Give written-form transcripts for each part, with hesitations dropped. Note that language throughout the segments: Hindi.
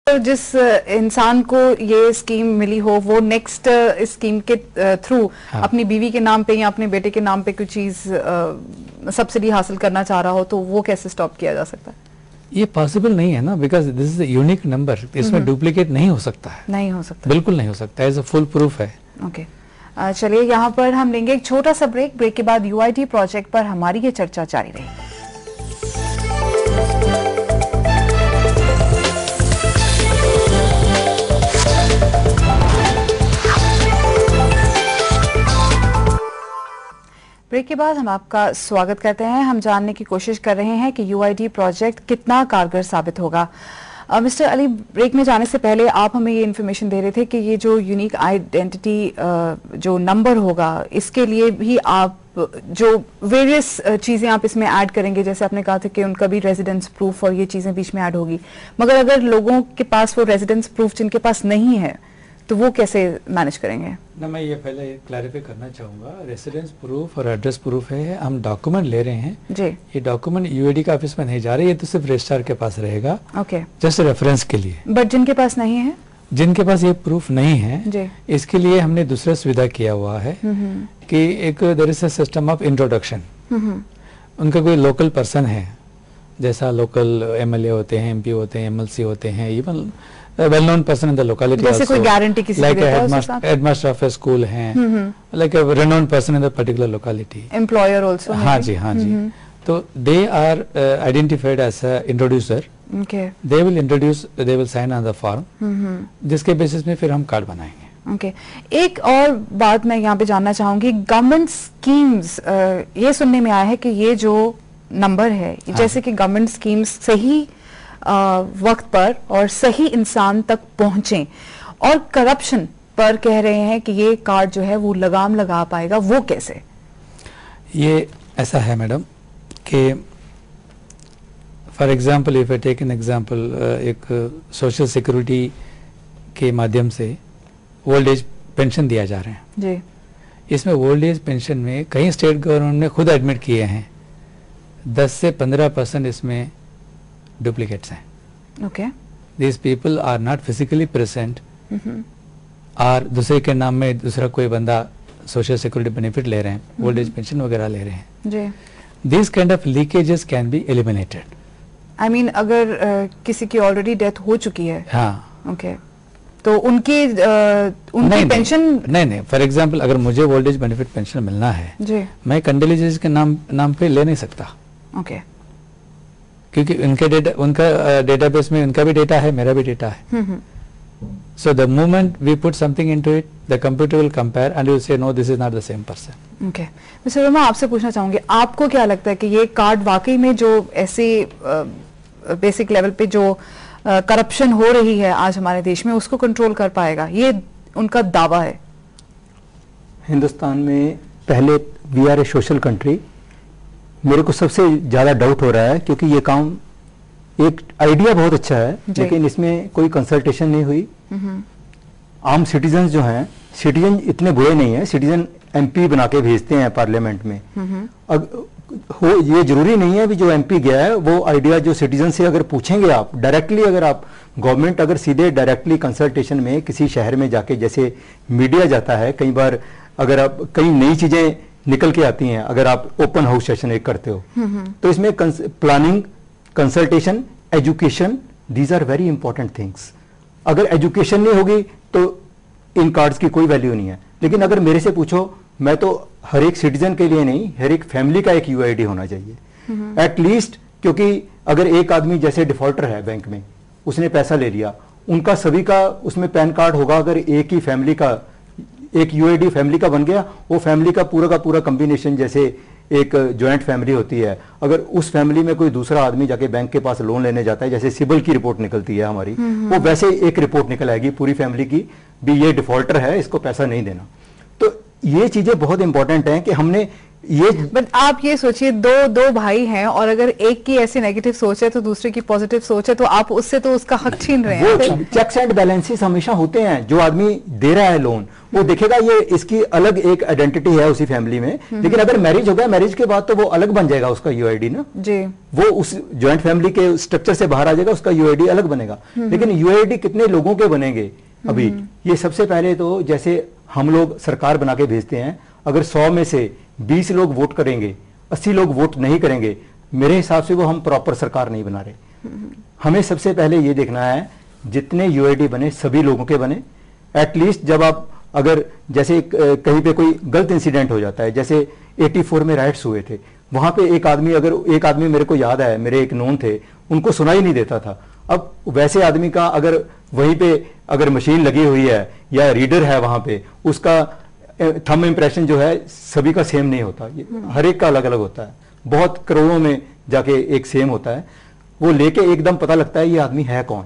तो जिस इंसान को ये स्कीम मिली हो वो नेक्स्ट स्कीम के थ्रू अपनी बीवी के नाम पे या अपने बेटे के नाम पे कोई चीज सब्सिडी हासिल करना चाह रहा हो तो वो कैसे स्टॉप किया जा सकता है? ये पॉसिबल नहीं है ना, because this is unique number, इसमें डुप्लीकेट नहीं हो सकता है। नहीं हो सकता, बिल्कुल नहीं हो सकता, एज अ फुल प्रूफ है। ओके चलिए यहाँ पर हम लेंगे एक छोटा सा ब्रेक। ब्रेक के बाद यूआईडी प्रोजेक्ट पर हमारी ये चर्चा जारी रहेगी। ब्रेक के बाद हम आपका स्वागत करते हैं। हम जानने की कोशिश कर रहे हैं कि यूआईडी प्रोजेक्ट कितना कारगर साबित होगा। मिस्टर अली, ब्रेक में जाने से पहले आप हमें ये इन्फॉर्मेशन दे रहे थे कि ये जो यूनिक आइडेंटिटी जो नंबर होगा इसके लिए भी आप जो वेरियस चीज़ें आप इसमें ऐड करेंगे, जैसे आपने कहा था कि उनका भी रेजिडेंस प्रूफ और ये चीज़ें बीच में ऐड होगी, मगर अगर लोगों के पास वो रेजिडेंस प्रूफ जिनके पास नहीं है तो वो कैसे मैनेज करेंगे? ना, मैं ये पहले क्लैरिफाई करना चाहूँगा, रेसिडेंस प्रूफ और एड्रेस प्रूफ है, हम डॉक्यूमेंट ले रहे हैं जी। ये डॉक्यूमेंट यूआईडी का ऑफिस में नहीं जा रहे, ये तो सिर्फ रजिस्ट्रार के पास रहेगा, ओके, जस्ट रेफरेंस के लिए। बट जिनके पास नहीं है, जिनके पास ये प्रूफ नहीं है जी, इसके लिए हमने दूसरा सुविधा किया हुआ है कि एक there is a system of introduction. उनका कोई लोकल पर्सन है, जैसा लोकल एमएलए होते हैं, एमपी होते हैं, एमएलसी होते हैं, even well known person in the locality, जैसे कोई गारंटी किसी like headmaster of a school हैं, like a renowned person in the particular locality, employer also. हाँ जी, हाँ जी। तो they are identified as a introducer, they will introduce, they will sign on the form, जिसके बेसिस में फिर हम कार्ड बनाएंगे। ओके एक और बात मैं यहाँ पे जानना चाहूंगी, गवर्नमेंट स्कीम्स, ये सुनने में आया है कि ये जो नंबर है, जैसे कि गवर्नमेंट स्कीम्स सही वक्त पर और सही इंसान तक पहुंचे, और करप्शन पर कह रहे हैं कि ये कार्ड जो है वो लगाम लगा पाएगा, वो कैसे? ये ऐसा है मैडम कि for example, if I take an example, एक सोशल सिक्योरिटी के माध्यम से ओल्ड एज पेंशन दिया जा रहे हैं जी। इसमें ओल्ड एज पेंशन में कई स्टेट गवर्नमेंट ने खुद एडमिट किए हैं 10 से 15% इसमें डुप्लीकेट्स हैं। Okay, these people are not physically present, और दूसरे के नाम में दूसरा कोई बंदा सोशल सिक्योरिटी बेनिफिट ले रहे हैं, ओल्ड एज पेंशन वगैरह ले रहे हैं जी। This kind of leakages can be eliminated. I mean अगर किसी की ऑलरेडी डेथ हो चुकी है, हाँ, ओके, तो उनकी पेंशन नहीं, फॉर एग्जांपल अगर मुझे ओल्ड एज बेनिफिट पेंशन मिलना है जी, मैं कंडोलेंसेस के नाम पे ले नहीं सकता, ओके, क्योंकि उनका डेटाबेस में उनका भी डेटा है, मेरा भी डेटा है। So the moment we put something into it, the computer will compare and will say no this is not the same person. Okay, mister Verma, आपसे पूछना चाहूंगी, आपको क्या लगता है कि ये कार्ड वाकई में जो ऐसे बेसिक लेवल पे जो करप्शन हो रही है आज हमारे देश में, उसको कंट्रोल कर पाएगा? ये उनका दावा है। हिंदुस्तान में पहले we are a social country, मेरे को सबसे ज्यादा डाउट हो रहा है क्योंकि ये काम, एक आइडिया बहुत अच्छा है लेकिन इसमें कोई कंसल्टेशन नहीं हुई। आम सिटीजन जो हैं, सिटीजन इतने बुरे नहीं है, सिटीजन एमपी बना के भेजते हैं पार्लियामेंट में। ये जरूरी नहीं है भी जो एमपी गया है वो आइडिया जो सिटीजन से अगर पूछेंगे आप डायरेक्टली, अगर आप गवर्नमेंट अगर सीधे डायरेक्टली कंसल्टेशन में किसी शहर में जाके, जैसे मीडिया जाता है कई बार, अगर आप कई नई चीजें निकल के आती हैं, अगर आप ओपन हाउस सेशन एक करते हो तो इसमें planning, consultation, education, these are very important things. अगर एजुकेशन नहीं होगी तो इन कार्ड्स की कोई वैल्यू नहीं है। लेकिन अगर मेरे से पूछो, मैं तो हर एक सिटीजन के लिए नहीं, हर एक फैमिली का एक यूआईडी होना चाहिए एटलीस्ट, क्योंकि अगर एक आदमी जैसे डिफॉल्टर है बैंक में, उसने पैसा ले लिया, उनका सभी का उसमें पैन कार्ड होगा। अगर एक ही फैमिली का एक यूआईडी फैमिली का बन गया, वो फैमिली का पूरा कंबिनेशन, जैसे एक ज्वाइंट फैमिली होती है, अगर उस फैमिली में कोई दूसरा आदमी जाके बैंक के पास लोन लेने जाता है, जैसे सिबिल की रिपोर्ट निकलती है हमारी, वो वैसे एक रिपोर्ट निकल आएगी पूरी फैमिली की भी, ये डिफॉल्टर है, इसको पैसा नहीं देना। तो ये चीजें बहुत इंपॉर्टेंट हैं कि हमने ये, बट आप ये सोचिए, दो भाई हैं और अगर एक की ऐसी नेगेटिव सोच है तो दूसरे की पॉजिटिव सोच है, तो आप उससे तो उसका हक छीन रहे हैं। वो चेक्स एंड बैलेंसेस हमेशा होते हैं। जो आदमी दे रहा है लोन, वो देखेगा ये इसकी अलग एक आइडेंटिटी है उसी फैमिली में, लेकिन अगर मैरिज हो गया, मैरिज के बाद तो वो अलग बन जाएगा उसका यूआईडी ना जी, वो उस ज्वाइंट फैमिली के स्ट्रक्चर से बाहर आ जाएगा, उसका यूआईडी अलग बनेगा। लेकिन यूआईडी कितने लोगों के बनेंगे अभी, ये सबसे पहले तो जैसे हम लोग सरकार बना के भेजते हैं, अगर 100 में से 20 लोग वोट करेंगे, 80 लोग वोट नहीं करेंगे, मेरे हिसाब से वो हम प्रॉपर सरकार नहीं बना रहे। हमें सबसे पहले ये देखना है जितने यूआईडी बने सभी लोगों के बने। एटलीस्ट जब आप अगर जैसे कहीं पे कोई गलत इंसिडेंट हो जाता है, जैसे 84 में राइट्स हुए थे, वहां पे एक आदमी मेरे को याद है, मेरे एक नोन थे, उनको सुनाई नहीं देता था। अब वैसे आदमी का अगर वहीं पे अगर मशीन लगी हुई है या रीडर है वहां पे, उसका थंब इंप्रेशन जो है सभी का सेम नहीं होता, हर एक का अलग अलग होता है, बहुत करोड़ों में जाके एक सेम होता है। वो लेके एकदम पता लगता है ये आदमी है कौन,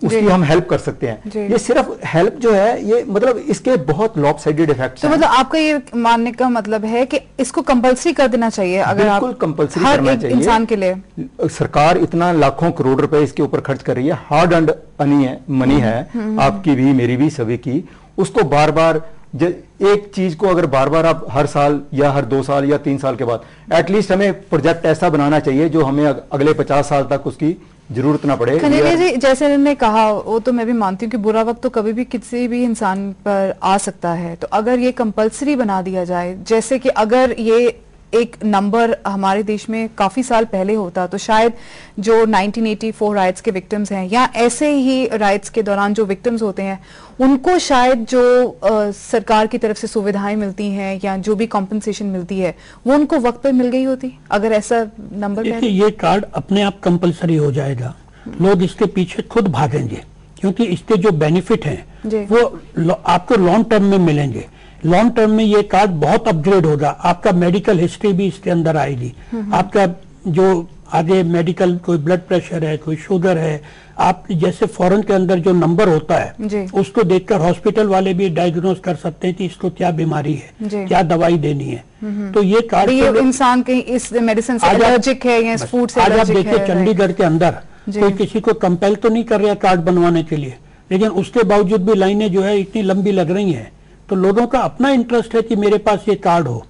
उसकी हम हेल्प कर सकते हैं। ये सिर्फ हेल्प जो है ये मतलब इसके बहुत लॉपसाइडेड इफेक्ट्स हैं। तो मतलब आपका ये मानने का मतलब है कि इसको कंपलसरी कर देना चाहिए, अगर आप बिल्कुल कंपलसरी हर करना एक चाहिए इंसान के लिए। सरकार इतना लाखों करोड़ रुपए इसके ऊपर खर्च कर रही है, हार्ड अर्न्ड मनी है, आपकी भी मेरी भी सभी की। उसको बार बार एक चीज को अगर बार बार आप हर साल या हर 2 साल या 3 साल के बाद, एटलीस्ट हमें प्रोजेक्ट ऐसा बनाना चाहिए जो हमें अगले 50 साल तक उसकी जरूरत ना पड़े। खनीलिया जी, जैसे उन्होंने कहा, वो तो मैं भी मानती हूँ कि बुरा वक्त तो कभी भी किसी भी इंसान पर आ सकता है, तो अगर ये कंपलसरी बना दिया जाए, जैसे कि अगर ये एक नंबर हमारे देश में काफी साल पहले होता तो शायद जो 1984 राइट्स के विक्टिम्स हैं या ऐसे ही राइट्स के दौरान जो विक्टिम्स होते हैं, उनको शायद जो सरकार की तरफ से सुविधाएं मिलती हैं या जो भी कॉम्पनसेशन मिलती है वो उनको वक्त पर मिल गई होती अगर ऐसा नंबर। देखिए, ये कार्ड अपने आप कंपलसरी हो जाएगा, लोग इसके पीछे खुद भागेंगे, क्योंकि इसके जो बेनिफिट हैं वो आपको लॉन्ग टर्म में मिलेंगे। लॉन्ग टर्म में ये कार्ड बहुत अपग्रेड होगा, आपका मेडिकल हिस्ट्री भी इसके अंदर आएगी, आपका जो आगे मेडिकल कोई ब्लड प्रेशर है, कोई शुगर है, आप जैसे फॉरेन के अंदर जो नंबर होता है उसको देखकर हॉस्पिटल वाले भी डायग्नोज कर सकते हैं कि इसको क्या बीमारी है, क्या दवाई देनी है। तो ये कार्ड ये इंसान के इस मेडिसिन से एलर्जिक है या इस फूड से आज आप देखिए चंडीगढ़ के अंदर कोई किसी को कंपेल तो नहीं कर रहा कार्ड बनवाने के लिए, लेकिन उसके बावजूद भी लाइनें जो है इतनी लंबी लग रही हैं। तो लोगों का अपना इंटरेस्ट है कि मेरे पास ये कार्ड हो।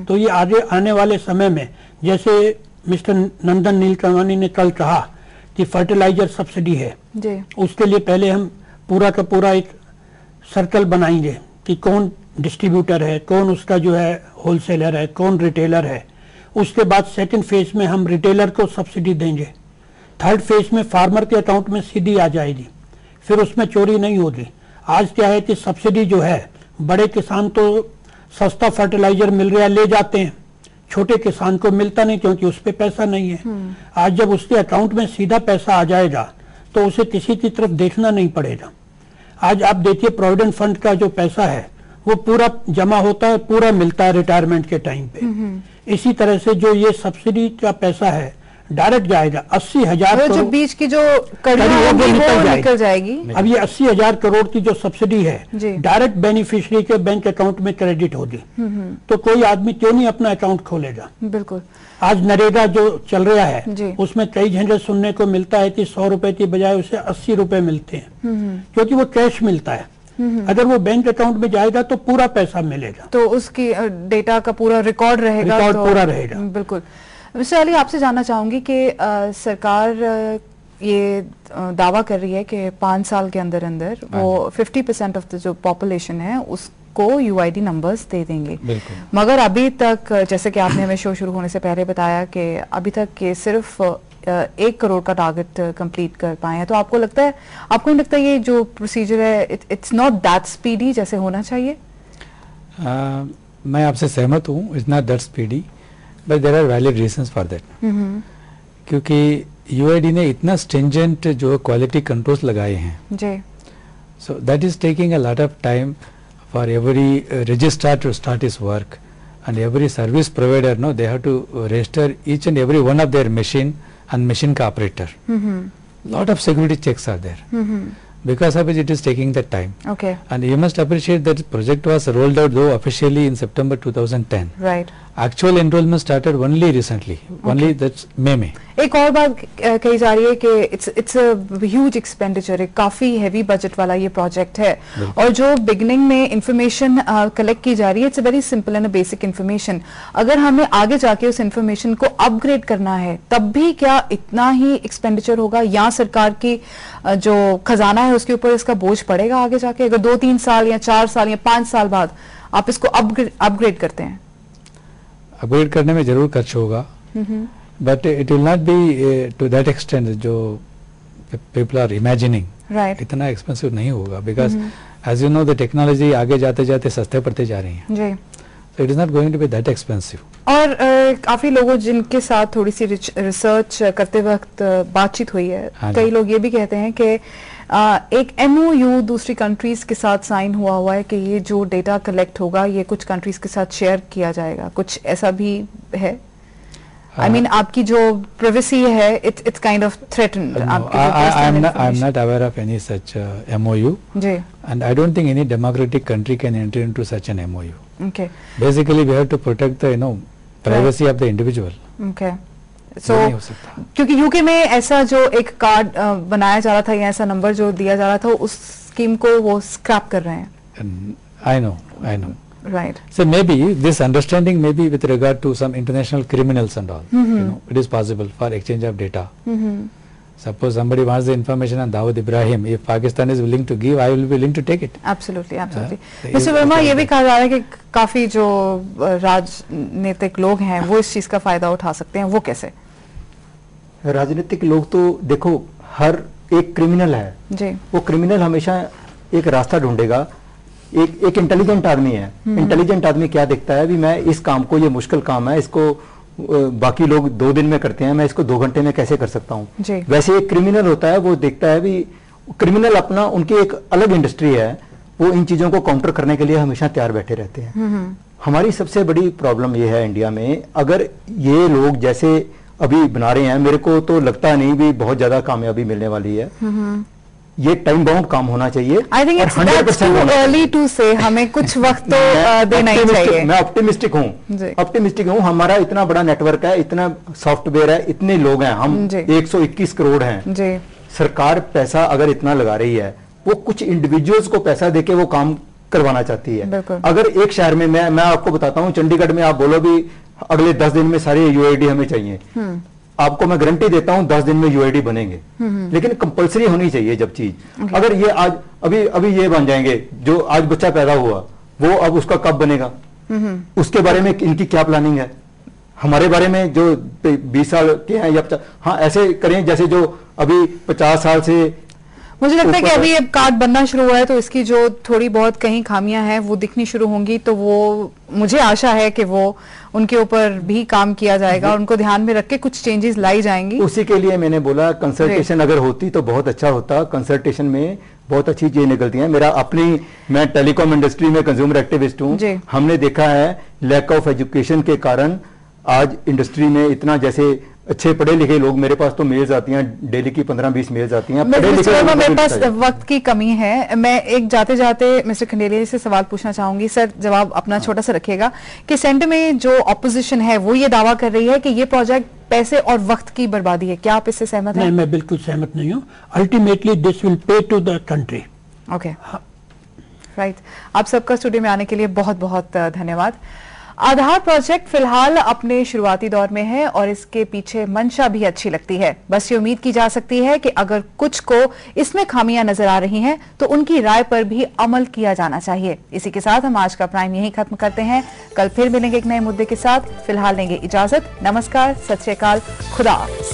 तो ये आगे आने वाले समय में, जैसे मिस्टर नंदन नीलकंवानी ने कल कहा कि फर्टिलाइजर सब्सिडी है, उसके लिए पहले हम पूरा का पूरा एक सर्कल बनाएंगे कि कौन डिस्ट्रीब्यूटर है, कौन उसका जो है होलसेलर है, कौन रिटेलर है। उसके बाद सेकंड फेज में हम रिटेलर को सब्सिडी देंगे, थर्ड फेज में फार्मर के अकाउंट में सीधी आ जाएगी, फिर उसमें चोरी नहीं होगी। आज क्या है कि सब्सिडी जो है, बड़े किसान तो सस्ता फर्टिलाइजर मिल रहा है ले जाते हैं, छोटे किसान को मिलता नहीं क्योंकि उस पे पैसा नहीं है। आज जब उसके अकाउंट में सीधा पैसा आ जाएगा तो उसे किसी की तरफ देखना नहीं पड़ेगा। आज आप देखिए प्रोविडेंट फंड का जो पैसा है वो पूरा जमा होता है, पूरा मिलता है रिटायरमेंट के टाइम पे। इसी तरह से जो ये सब्सिडी का पैसा है डायरेक्ट जाएगा, 80,000 जो बीच की जो कड़ियां होगी वो निकल जाएगी। अब ये 80,000 करोड़ की जो सब्सिडी है डायरेक्ट बेनिफिशियरी के बैंक अकाउंट में क्रेडिट होगी। तो कोई आदमी क्यों नहीं अपना अकाउंट खोलेगा। बिल्कुल। आज नरेगा जो चल रहा है उसमें कई जगह सुनने को मिलता है कि 100 रुपए की बजाय उसे 80 रुपए मिलते हैं, क्योंकि वो कैश मिलता है। अगर वो बैंक अकाउंट में जाएगा तो पूरा पैसा मिलेगा, तो उसकी डेटा का पूरा रिकॉर्ड रहेगा, रिकॉर्ड पूरा रहेगा। बिल्कुल। मिस्टर अली, आपसे जानना चाहूंगी कि सरकार ये दावा कर रही है कि 5 साल के अंदर अंदर वो 50% ऑफ द जो पॉपुलेशन है उसको यूआईडी नंबर्स दे देंगे, मगर अभी तक जैसे कि आपने हमें शो शुरू होने से पहले बताया कि अभी तक ये सिर्फ 1 करोड़ का टारगेट कंप्लीट कर पाए हैं। तो आपको नहीं लगता ये जो प्रोसीजर है इट्स नॉट दैट स्पीडी जैसे होना चाहिए? मैं आपसे सहमत हूँ, it's not that speedy, but there are valid reasons for that. क्योंकि यूआईडी ने इतना स्ट्रिंजेंट जो क्वालिटी कंट्रोल्स लगाए हैं, so that is taking a lot of time for every registrar to start his work and every service provider, no, they have to register each and every one of their machine and machine ka operator. Lot of security checks are there. Because of which it is taking that time. Okay. And you must appreciate that project was rolled out though officially in September 2010. Right. Actual enrollment started only recently, only that's May में. एक और बात कही जा रही है कि इट्स अ ह्यूज एक्सपेंडिचर है, काफी हैवी बजट वाला ये प्रोजेक्ट है, और जो बिगनिंग में इंफॉर्मेशन कलेक्ट की जा रही है it's very simple and basic information. अगर हमें आगे जाके उस इंफॉर्मेशन को अपग्रेड करना है तब भी क्या इतना ही एक्सपेंडिचर होगा, या सरकार की जो खजाना है उसके ऊपर इसका बोझ पड़ेगा आगे जाके, अगर 2-3 साल या 4 साल या 5 साल बाद आप इसको अपग्रेड करते हैं? अपग्रेड करने में जरूर खर्च होगा, but it will not be to that extent जो पीपल आर इमेजिनिंग. राइट. इतना एक्सपेंसिव नहीं होगा, because as you know the technology आगे जाते जाते सस्ते पड़ते जा रही है. जी. So it is not going to be that expensive. और काफी लोगों जिनके साथ थोड़ी सी रिसर्च करते वक्त बातचीत हुई है, कई लोग ये भी कहते हैं कि एक MOU दूसरी कंट्रीज के साथ साइन हुआ है कि ये जो डेटा कलेक्ट होगा ये कुछ कंट्रीज के साथ शेयर किया जाएगा, कुछ ऐसा भी है? I mean, आपकी जो privacy है, it's kind of threatened. I'm not aware of any such MOU. जी. And I don't think any democratic country can enter into such an MOU. Okay. Basically, we have to protect the privacy of the individual. Okay. So, क्योंकि यूके में ऐसा जो एक कार्ड बनाया जा रहा था या ऐसा नंबर जो दिया जा रहा था उस स्कीम को वो स्क्रैप कर रहे हैं. I know. Right. So maybe this understanding may be with regard to some international criminals and all. It is possible for exchange of data. Suppose somebody wants the information on Dawood Ibrahim, if Pakistan is willing to give, I will be willing to take it. Absolutely. Mr. Verma, ये भी कहा जा रहा है कि काफी जो राजनीतिक लोग हैं वो इस चीज का फायदा उठा सकते हैं, वो कैसे? राजनीतिक लोग तो देखो हर एक क्रिमिनल है जी. वो क्रिमिनल हमेशा एक रास्ता ढूंढेगा. एक इंटेलिजेंट आदमी है. इंटेलिजेंट आदमी क्या देखता है, भी मैं इस काम को, ये मुश्किल काम है, इसको बाकी लोग 2 दिन में करते हैं, मैं इसको 2 घंटे में कैसे कर सकता हूँ. वैसे एक क्रिमिनल होता है, वो देखता है भी क्रिमिनल अपना, उनकी एक अलग इंडस्ट्री है, वो इन चीजों को काउंटर करने के लिए हमेशा तैयार बैठे रहते हैं. हमारी सबसे बड़ी प्रॉब्लम ये है इंडिया में, अगर ये लोग जैसे अभी बना रहे हैं, मेरे को तो लगता नहीं भी बहुत ज्यादा कामयाबी मिलने वाली है. ये टाइम बाउंड काम होना चाहिए. I think it's too early to say, हमें कुछ वक्त तो देना ही चाहिए. मैं ऑप्टिमिस्टिक हूँ. हमारा इतना बड़ा नेटवर्क है, इतना सॉफ्टवेयर है, इतने लोग हैं, हम 121 करोड़ हैं. सरकार पैसा अगर इतना लगा रही है, वो कुछ इंडिविजुअल्स को पैसा देके वो काम करवाना चाहती है. अगर एक शहर में, मैं आपको बताता हूँ, चंडीगढ़ में आप बोलो भी अगले 10 दिन में सारे UID हमें चाहिए, आपको मैं गारंटी देता हूं 10 दिन में UID बनेंगे. लेकिन कंपलसरी होनी चाहिए जब चीज. अगर ये आज अभी ये बन जाएंगे, जो आज बच्चा पैदा हुआ वो अब उसका कब बनेगा, उसके बारे में इनकी क्या प्लानिंग है? हमारे बारे में जो 20 साल के हैं या 50, हाँ ऐसे करें जैसे जो अभी 50 साल से. मुझे लगता है कि अभी अब कार्ड बनना शुरू हुआ है तो इसकी जो थोड़ी बहुत कहीं खामियां हैं वो दिखनी शुरू होंगी, तो वो मुझे आशा है कि वो उनके ऊपर भी काम किया जाएगा और उनको ध्यान में रख के कुछ चेंजेस लाई जाएंगी. उसी के लिए मैंने बोला कंसल्टेशन अगर होती तो बहुत अच्छा होता. कंसल्टेशन में बहुत अच्छी चीजें निकलती हैं. मैं टेलीकॉम इंडस्ट्री में कंज्यूमर एक्टिविस्ट हूँ. हमने देखा है लैक ऑफ एजुकेशन के कारण आज इंडस्ट्री में इतना, जैसे अच्छे पढ़े लिखे लोग, मेरे पास तो मेल्स आती हैं डेली की 15-20 मेल्स आती हैं. मेरे पास वक्त की कमी है. मैं एक जाते जाते मिस्टर खंडेरिया से सवाल पूछना चाहूंगी. सर, जवाब अपना छोटा सा रखिएगा कि सेंटर में जो ऑपोजिशन है वो ये दावा कर रही है कि ये प्रोजेक्ट पैसे और वक्त की बर्बादी है. क्या आप इससे सहमत हैं? नहीं, मैं बिल्कुल सहमत नहीं हूँ. Ultimately this will pay to the country. Okay, right. आप सबका स्टूडियो में आने के लिए बहुत बहुत धन्यवाद. आधार प्रोजेक्ट फिलहाल अपने शुरुआती दौर में है और इसके पीछे मंशा भी अच्छी लगती है. बस ये उम्मीद की जा सकती है कि अगर कुछ को इसमें खामियां नजर आ रही हैं तो उनकी राय पर भी अमल किया जाना चाहिए. इसी के साथ हम आज का प्राइम यहीं खत्म करते हैं. कल फिर मिलेंगे एक नए मुद्दे के साथ. फिलहाल लेंगे इजाजत. नमस्कार, सत श्री अकाल, खुदा हाफिज.